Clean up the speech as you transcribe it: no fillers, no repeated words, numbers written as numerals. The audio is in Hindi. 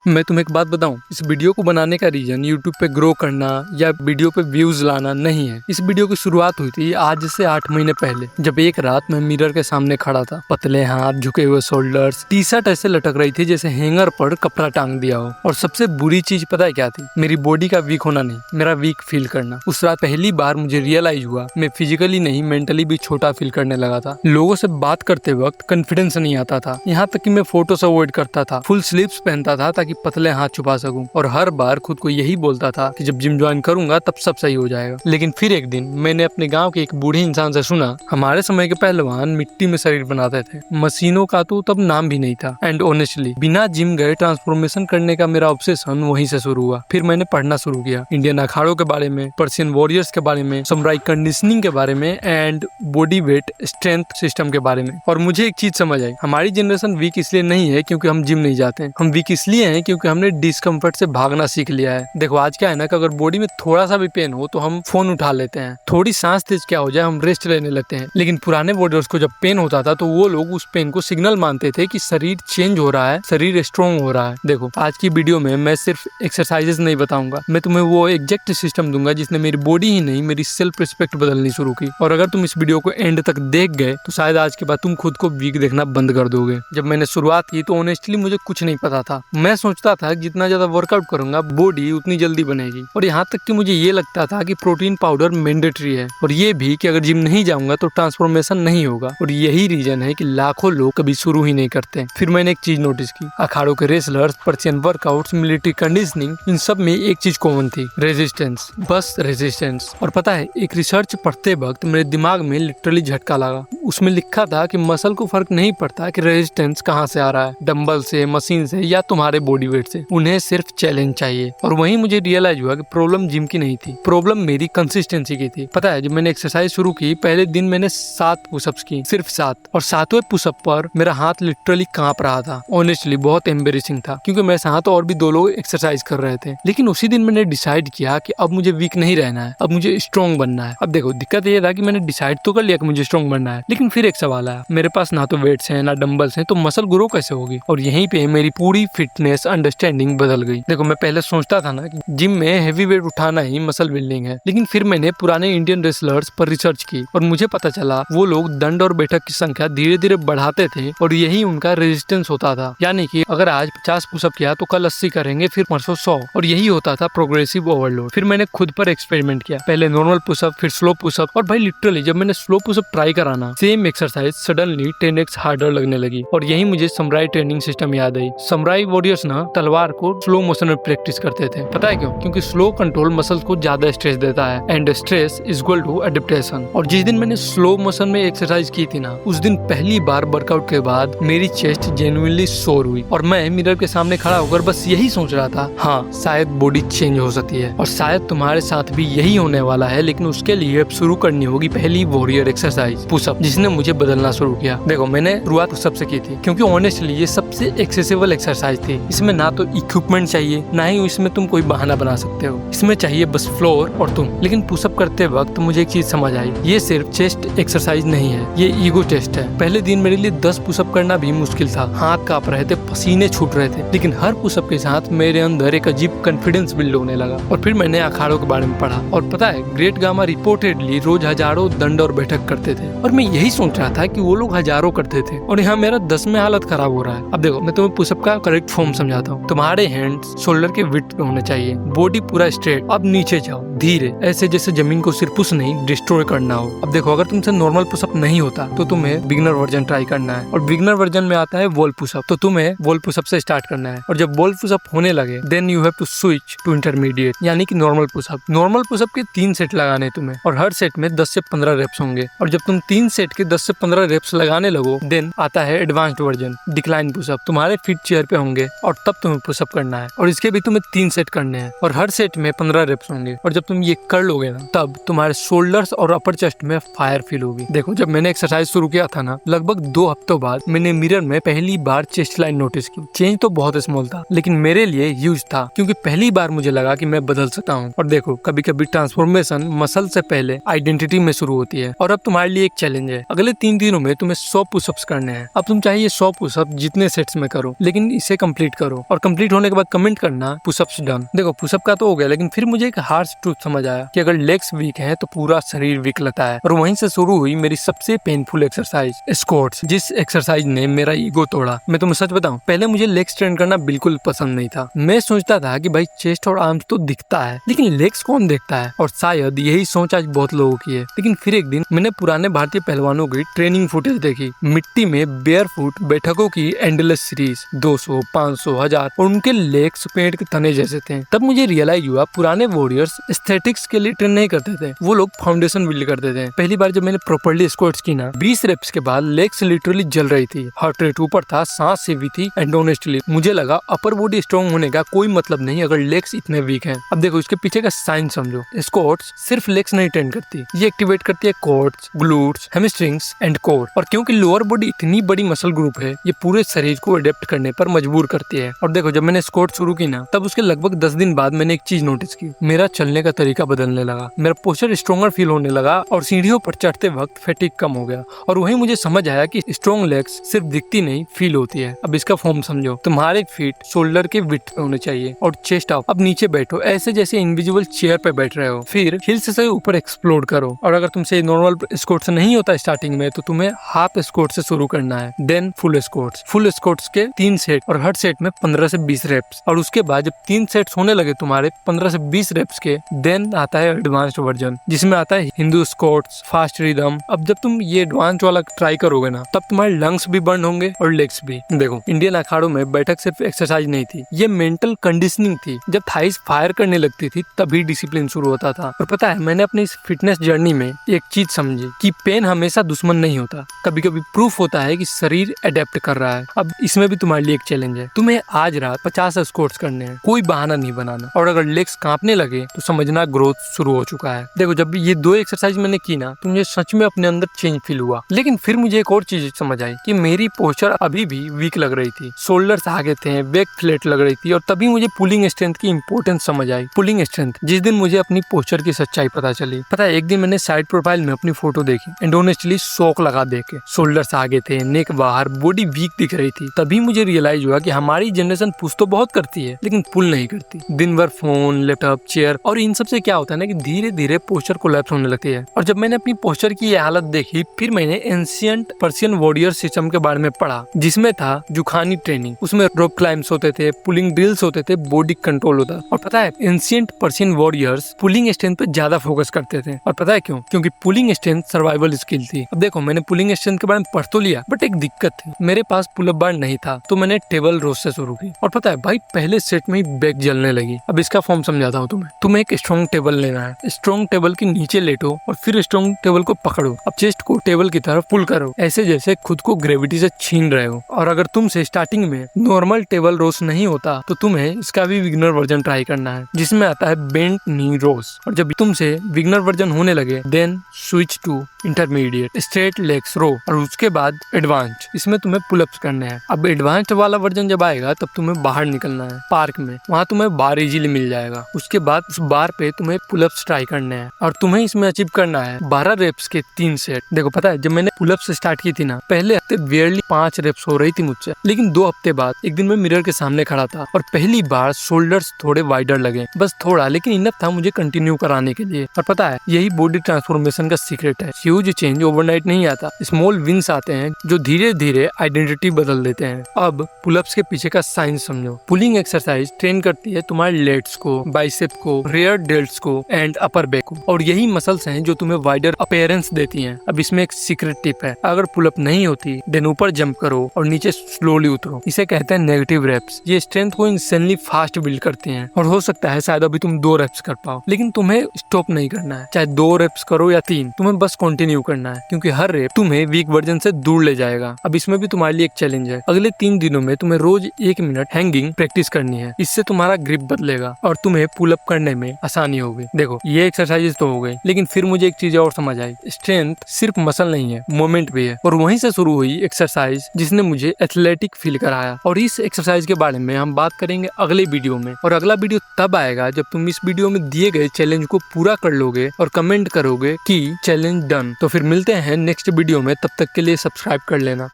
मैं तुम्हें एक बात बताऊं, इस वीडियो को बनाने का रीजन यूट्यूब पे ग्रो करना या वीडियो पे व्यूज लाना नहीं है। इस वीडियो की शुरुआत हुई थी आज से 8 महीने पहले, जब एक रात मैं मिरर के सामने खड़ा था। पतले हाथ, झुके हुए शोल्डर्स, टी शर्ट ऐसे लटक रही थी जैसे हैंगर पर कपड़ा टांग दिया हो। और सबसे बुरी चीज पता है क्या थी? मेरी बॉडी का वीक होना नहीं, मेरा वीक फील करना। उस रात पहली बार मुझे रियलाइज हुआ मैं फिजिकली नहीं मेंटली भी छोटा फील करने लगा था। लोगों से बात करते वक्त कॉन्फिडेंस नहीं आता था, यहाँ तक कि मैं फोटो से अवॉइड करता था। फुल स्लीव्स पहनता था ताकि पतले हाथ छुपा सकूं, और हर बार खुद को यही बोलता था कि जब जिम ज्वाइन करूंगा तब सब सही हो जाएगा। लेकिन फिर एक दिन मैंने अपने गांव के एक बूढ़े इंसान से सुना, हमारे समय के पहलवान मिट्टी में शरीर बनाते थे, मशीनों का तो तब नाम भी नहीं था। एंड ऑनेस्टली बिना जिम गए ट्रांसफॉर्मेशन करने का मेरा ऑब्सेशन वहीं से शुरू हुआ। फिर मैंने पढ़ना शुरू किया, इंडियन अखाड़ों के बारे में, पर्शियन वॉरियर्स के बारे में, समुराई कंडीशनिंग के बारे में, and body weight strength system के बारे में। और मुझे एक चीज समझ आई, हमारी जनरेशन वीक इसलिए नहीं है क्योंकि हम जिम नहीं जाते हैं, हम वीक इसलिए हैं क्योंकि हमने डिस्कम्फर्ट से भागना सीख लिया है। देखो आज क्या है ना कि अगर बॉडी में थोड़ा सा भी पेन हो तो हम फोन उठा लेते हैं, थोड़ी सांस तेज क्या हो जाए हम रेस्ट लेने लगते हैं। लेकिन पुराने बॉडीज को जब पेन होता था तो वो लोग उस पेन को सिग्नल मानते थे कि शरीर चेंज हो रहा है, शरीर स्ट्रॉन्ग हो रहा है। देखो आज की वीडियो में मैं सिर्फ एक्सरसाइजेस नहीं बताऊंगा, मैं तुम्हें वो एग्जैक्ट सिस्टम दूंगा जिसने मेरी बॉडी ही नहीं मेरी सेल्फ रिस्पेक्ट बदलनी शुरू की। और अगर तुम इस वीडियो को एंड तक देख गए तो शायद आज के बाद तुम खुद को वीक देखना बंद कर दोगे। जब मैंने शुरुआत की तो ऑनेस्टली मुझे कुछ नहीं पता था। मैं सोचता था जितना ज्यादा वर्कआउट करूंगा बॉडी उतनी जल्दी बनेगी, और यहाँ तक कि मुझे ये लगता था कि प्रोटीन पाउडर मैंडेटरी है, और ये भी कि अगर जिम नहीं जाऊंगा तो ट्रांसफॉर्मेशन नहीं होगा। और यही रीजन है कि लाखों लोग कभी शुरू ही नहीं करते। फिर मैंने एक चीज नोटिस की, अखाड़ों के wrestlers, Persian workouts, military conditioning, इन सब में एक चीज कॉमन थी, रेजिस्टेंस, बस रेजिस्टेंस। और पता है एक रिसर्च पढ़ते वक्त मेरे दिमाग में लिटरली झटका लगा। उसमें लिखा था कि मसल को फर्क नहीं पड़ता कि रेजिस्टेंस कहाँ से आ रहा है, डंबल से, मशीन से, या तुम्हारे बॉडी वेट से, उन्हें सिर्फ चैलेंज चाहिए। और वहीं मुझे रियलाइज हुआ कि प्रॉब्लम जिम की नहीं थी, प्रॉब्लम मेरी कंसिस्टेंसी की थी। पता है जब मैंने एक्सरसाइज शुरू की पहले दिन मैंने 7 पुशअप्स की, सिर्फ 7, और 7वें पुशअप पर मेरा हाथ लिटरली कांप रहा था। ऑनेस्टली बहुत एम्बेरेसिंग था क्योंकि मेरे साथ और भी 2 लोग एक्सरसाइज कर रहे थे। लेकिन उसी दिन मैंने डिसाइड किया कि अब मुझे वीक नहीं रहना है, अब मुझे स्ट्रॉन्ग बनना है। अब देखो दिक्कत ये था कि मैंने डिसाइड तो कर लिया कि मुझे स्ट्रॉन्ग बनना है, लेकिन फिर एक सवाल आया, मेरे पास ना तो वेट्स हैं ना डंबल्स हैं, तो मसल ग्रो कैसे होगी? और यहीं पे मेरी पूरी फिटनेस अंडरस्टैंडिंग बदल गई। देखो मैं पहले सोचता था ना कि जिम में हेवी वेट उठाना ही मसल बिल्डिंग है, लेकिन फिर मैंने पुराने इंडियन रेसलर्स पर रिसर्च की और मुझे पता चला वो लोग दंड और बैठक की संख्या धीरे धीरे बढ़ाते थे और यही उनका रेजिस्टेंस होता था। यानी कि अगर आज 50 पुशअप किया तो कल 80 करेंगे, फिर परसों 100, और यही होता था प्रोग्रेसिव ओवरलोड। फिर मैंने खुद पर एक्सपेरिमेंट किया, पहले नॉर्मल पुशअप, फिर स्लो पुशअप, और भाई लिटरली जब मैंने स्लो पुशअप ट्राई करा ना, same exercise suddenly 10x harder लगने लगी। और यही मुझे समुराई ट्रेनिंग सिस्टम याद आई। समुराई वॉरियर्स ना तलवार को स्लो मोशन में प्रैक्टिस करते थे, पता है क्यों? क्योंकि स्लो कंट्रोल मसल्स को ज्यादा स्ट्रेस देता है, and stress is equal to adaptation. और जिस दिन मैंने स्लो मोशन में एक्सरसाइज की थी ना, उस दिन पहली बार वर्कआउट के बाद मेरी चेस्ट जेन्युइनली सोर हुई, और मैं मिरर के सामने खड़ा होकर बस यही सोच रहा था, हाँ शायद बॉडी चेंज हो सकती है, और शायद तुम्हारे साथ भी यही होने वाला है। लेकिन उसके लिए अब शुरू करनी होगी पहली वॉरियर एक्सरसाइज, पुशअप, जिसने मुझे बदलना शुरू किया। देखो मैंने शुरुआत पुशअप से की थी क्योंकि ऑनेस्टली ये सबसे एक्सेसिबल एक्सरसाइज थी। इसमें ना तो इक्विपमेंट चाहिए, ना ही इसमें तुम कोई बहाना बना सकते हो, इसमें चाहिए बस फ्लोर और तुम। लेकिन पुशअप करते वक्त मुझे एक चीज समझ आई, ये सिर्फ चेस्ट एक्सरसाइज नहीं है, ये ईगो टेस्ट है। पहले दिन मेरे लिए 10 पुशअप करना भी मुश्किल था, हाथ कांप रहे थे, पसीने छूट रहे थे, लेकिन हर पुशअप के साथ मेरे अंदर एक अजीब कॉन्फिडेंस बिल्ड होने लगा। और फिर मैंने अखाड़ों के बारे में पढ़ा, और पता है ग्रेट गामा रिपोर्टेडली रोज हजारों दंड और बैठक करते थे, और मैं यही सोच रहा था कि वो लोग हजारों करते थे और यहाँ मेरा 10 में हालत खराब हो रहा है। अब देखो मैं तुम्हें पुशअप का करेक्ट फॉर्म समझाता हूँ। तुम्हारे हैंड्स शोल्डर के विड्थ पे होने चाहिए, बॉडी पूरा स्ट्रेट। अब नीचे जाओ धीरे, ऐसे जैसे जमीन को सिर्फ पुश नहीं डिस्ट्रॉय करना हो। अब देखो अगर तुमसे नॉर्मल पुशअप नहीं होता तो तुम्हें बिगिनर वर्जन ट्राई करना है, और बिगिनर वर्जन में आता है वॉल पुशअप, तो तुम्हें वॉल पुशअप से स्टार्ट करना है। और जब वॉल पुशअप होने लगे then you have to switch to intermediate, यानी कि नॉर्मल पुशअप। नॉर्मल पुशअप के 3 सेट लगाने तुम्हें, और हर सेट में 10 से 15 रेप्स होंगे। और जब तुम 3 सेट के 10 से 15 रेप्स लगाने लगो देन आता है एडवांस्ड वर्जन, डिक्लाइन पुशअप। तुम्हारे फीट चेयर पे होंगे और तब तुम्हें पुशअप करना है, और इसके भी तुम्हें 3 सेट करने हैं, और हर सेट में 15 रेप्स होंगे। और जब तुम ये कर लोगे ना तब तुम्हारे शोल्डर्स और अपर चेस्ट में फायर फील होगी। देखो जब मैंने एक्सरसाइज शुरू किया था ना, लगभग 2 हफ्तों बाद मैंने मिरर में पहली बार चेस्ट लाइन नोटिस की। चेंज तो बहुत स्मॉल था लेकिन मेरे लिए ह्यूज था, क्योंकि पहली बार मुझे लगा कि मैं बदल सकता हूँ। और देखो कभी कभी ट्रांसफॉर्मेशन मसल से पहले आइडेंटिटी में शुरू होती है। और अब तुम्हारे लिए एक चैलेंज है, अगले 3 दिनों में तुम्हें 100 पुशअप्स करने हैं। अब तुम चाहिए 100 पुशअप जितने सेट्स में करो, लेकिन इसे कंप्लीट करो। करो और कंप्लीट होने के बाद कमेंट करना पुशअप्स डन। देखो पुशअप का तो हो गया, लेकिन फिर मुझे एक हार्श ट्रूथ समझ आया कि अगर लेग्स वीक हैं तो पूरा शरीर वीक लगता है। और वहीं से शुरू हुई मेरी सबसे पेनफुल एक्सरसाइज, स्क्वाट्स, जिस एक्सरसाइज ने मेरा ईगो तोड़ा। मैं तुम्हें सच बताऊं, पहले मुझे लेग्स ट्रेन करना बिल्कुल पसंद नहीं था। मैं सोचता था कि भाई चेस्ट और आर्म्स तो दिखता है, लेकिन लेग्स कौन देखता है। और शायद यही सोच आज बहुत लोगों की है। लेकिन फिर एक दिन मैंने पुराने भारतीय पहलवानों की ट्रेनिंग फुटेज देखी, मिट्टी में बेयर फुट बैठकों की एंडलेस सीरीज, 200, 500, 1000, और उनके लेग्स पेड़ के तने जैसे थे। तब मुझे रियलाइज हुआ पुराने वॉरियर्स एस्थेटिक्स के लिए ट्रेन नहीं करते थे, वो लोग फाउंडेशन बिल्ड करते थे। पहली बार जब मैंने प्रॉपर्ली स्क्वाट्स की ना, 20 रेप्स के बाद लेग्स लिटरली जल रही थी, हार्ट रेट ऊपर था, सांस सेवी थी, एंड ऑनेस्टली मुझे लगा अपर बॉडी स्ट्रॉन्ग होने का कोई मतलब नहीं अगर लेग्स इतने वीक हैं। अब देखो इसके पीछे का साइंस समझो। स्क्वाट्स सिर्फ लेग्स नहीं ट्रेन करती, ये एक्टिवेट करती है quads, glutes, hamstrings and core. और क्योंकि लोअर बॉडी इतनी बड़ी मसल ग्रुप है, ये पूरे शरीर को अडेप्ट करने पर मजबूर करती है। और देखो जब मैंने स्क्वाट शुरू की ना, तब उसके लगभग 10 दिन बाद मैंने एक चीज नोटिस की, मेरा चलने का तरीका बदलने लगा, मेरा पोस्चर स्ट्रॉन्गर फील होने लगा और सीढ़ियों पर चढ़ते वक्त फैटिग कम हो गया। और वहीं मुझे समझ आया कि स्ट्रॉन्ग लेग्स सिर्फ दिखती नहीं, फील होती है। अब इसका फॉर्म समझो, तुम्हारे फीट शोल्डर के विड्थ पे होने चाहिए और चेस्ट अप। अब नीचे बैठो ऐसे जैसे इनविजिबल चेयर पे बैठ रहे हो, फिर हिल्स से ऊपर एक्सप्लोर करो। और अगर तुमसे नॉर्मल स्क्वाट से नहीं होता स्टार्टिंग में, तो तुम्हें हाफ स्क्वाट से शुरू करना है, then full squats. Full squats के 3 सेट और हर सेट में 15 से 20 रेप्स। और उसके बाद जब 3 सेट्स होने लगे तुम्हारे 15 से 20 रेप्स के, देन आता है एडवांस्ड वर्जन, जिसमें आता है हिंदू स्क्वाट्स, फास्ट रिदम। अब जब तुम ये एडवांस वाला ट्राई करोगे ना, तब तुम्हारे लंग्स भी बर्न होंगे और लेग्स भी। देखो इंडियन अखाड़ों में बैठक सिर्फ एक्सरसाइज नहीं थी, ये मेंटल कंडीशनिंग थी। जब थाइस फायर करने लगती थी तभी डिसिप्लिन शुरू होता था। और पता है मैंने अपनी इस फिटनेस जर्नी में एक चीज समझी कि पेन हमेशा दुश्मन नहीं होता, कभी कभी प्रूफ होता है कि शरीर अडेप्ट कर रहा है। अब इसमें भी तुम्हारे लिए एक चैलेंज है, तुम्हें आज रात 50 स्क्वाट्स करने हैं, कोई बहाना नहीं बनाना। और अगर लेग्स कांपने लगे तो समझना ग्रोथ शुरू हो चुका है। देखो जब भी ये 2 एक्सरसाइज मैंने की ना, तो मुझे सच में अपने अंदर चेंज फील हुआ। लेकिन फिर मुझे एक और चीज समझ आई कि मेरी पोस्चर अभी भी वीक लग रही थी, शोल्डर्स आगे थे, बैक फ्लैट लग रही थी। और तभी मुझे पुलिंग स्ट्रेंथ की इंपॉर्टेंस समझ आई। पुलिंग स्ट्रेंथ, जिस दिन मुझे अपनी पोस्चर की सच्चाई पता चली। पता है एक दिन मैंने साइड प्रोफाइल में अपनी फोटो देखी, एंड ऑनेस्टली शौक लगा देख के। शोल्डर्स आगे थे, नेक बाहर, बॉडी वीक दिख रही थी। तभी मुझे रियलाइज हुआ कि हमारी जनरेशन पुश तो बहुत करती है, लेकिन पुल नहीं करती। दिन भर फोन, लैपटॉप, चेयर, और इन सब से क्या होता है ना कि धीरे धीरे पोस्चर कोलैप्स होने लगती है। और जब मैंने अपनी पोस्चर की ये हालत देखी, फिर मैंने एंशिएंट पर्शियन वॉरियर सिस्टम के बारे में पढ़ा, जिसमें था जुखानी ट्रेनिंग। उसमें रोप क्लाइम्स होते थे, पुलिंग ड्रिल्स होते थे, बॉडी कंट्रोल होता। और पता है ancient Persian warriors pulling strength पे ज्यादा फोकस करते थे। और पता है क्यों? क्योंकि पुलिंग स्ट्रेंथ सर्वाइवल स्किल थी। अब देखो मैंने पुलिंग स्ट्रेंथ के बारे में पढ़ तो लिया, बट एक दिक्कत थी, मेरे पास पुल अप बार नहीं था। तो मैंने टेबल रोज से शुरू की। और पता है भाई पहले सेट में ही बैक जलने लगी। अब इसका फॉर्म समझाता हूँ तुम्हें एक स्ट्रॉन्ग टेबल लेना है, स्ट्रॉन्ग टेबल के नीचे लेटो और फिर स्ट्रॉन्ग टेबल को पकड़ो। अब चेस्ट को टेबल की तरफ पुल करो, ऐसे जैसे खुद को ग्रेविटी से छीन रहे हो। और अगर तुमसे स्टार्टिंग में नॉर्मल टेबल रोज नहीं होता, तो तुम्हें इसका भी बिगिनर वर्जन ट्राई करना है, जिसमें आता है बेंट नी रोज। और जब तुमसे बिगिनर वर्जन होने लगे, then switch to intermediate straight legs row, और उसके बाद एडवांस्ड, इसमें तुम्हें पुलअप्स करने हैं। अब एडवांस्ड वाला वर्जन जब आएगा तब तुम्हें बाहर निकलना है पार्क में, वहाँ तुम्हें बार इजीली मिल जाएगा। उसके बाद उस बार पे तुम्हें पुलअप्स ट्राई करने हैं और तुम्हें इसमें अचीव करना है 12 रेप्स के 3 सेट। देखो पता है जब मैंने पुलअप्स स्टार्ट की थी ना, पहले हफ्ते वियरली 5 रेप्स हो रही थी मुझसे, लेकिन 2 हफ्ते बाद एक दिन मैं मिरर के सामने खड़ा था और पहली बार शोल्डर्स थोड़े वाइडर लगे, बस थोड़ा, लेकिन इनफ था मुझे कंटिन्यू कराने के लिए। और पता है यही बॉडी ट्रांसफॉर्मेशन का सीक्रेट है। ह्यूज चेंज ओवरनाइट नहीं आता, स्मॉल विंस आते हैं जो धीरे धीरे आइडेंटिटी बदल देते हैं। अब पुलअप्स के पीछे का साइंस समझो। पुलिंग एक्सरसाइज ट्रेन करती है तुम्हारे लेट्स को, बाइसेप को, रेयर डेल्ट्स को एंड अपर बैक को, और यही मसल्स हैं जो तुम्हें वाइडर अपीयरेंस देती हैं। अब इसमें एक सीक्रेट टिप है, अगर पुलअप नहीं होती देन ऊपर जंप करो और नीचे स्लोली उतरो। इसे कहते हैं नेगेटिव रेप्स। ये स्ट्रेंथ को इंसेंटली फास्ट बिल्ड करती हैं और हो सकता है शायद अभी तुम 2 रेप्स कर पाओ, लेकिन तुम्हें स्टॉप नहीं करना है। चाहे 2 रेप्स करो या 3, तुम्हें बस कंटिन्यू करना है, क्योंकि हर रेप तुम्हें वीक वर्जन से दूर ले जाएगा। अब इसमें भी तुम्हारे लिए एक चैलेंज है, अगले 3 दिनों में तुम्हें रोज 1 मिनट हैंगिंग प्रैक्टिस करनी है। इससे तुम्हारा ग्रिप बदलेगा और तुम्हें पुल अप करने में आसानी होगी। देखो ये एक्सरसाइजेस तो हो गई, लेकिन फिर मुझे एक चीज और समझ आई, स्ट्रेंथ सिर्फ मसल नहीं है, मोमेंट भी है। और वहीं से शुरू हुई एक्सरसाइज जिसने मुझे एथलेटिक फील कराया। और इस एक्सरसाइज के बारे में हम बात करेंगे अगले वीडियो में, और अगला वीडियो तब आएगा जब तुम इस वीडियो में दिए गए चैलेंज को पूरा कर लोगे और कमेंट करोगे कि चैलेंज डन। तो फिर मिलते हैं नेक्स्ट वीडियो में, तब तक के लिए सब्सक्राइब कर लेना।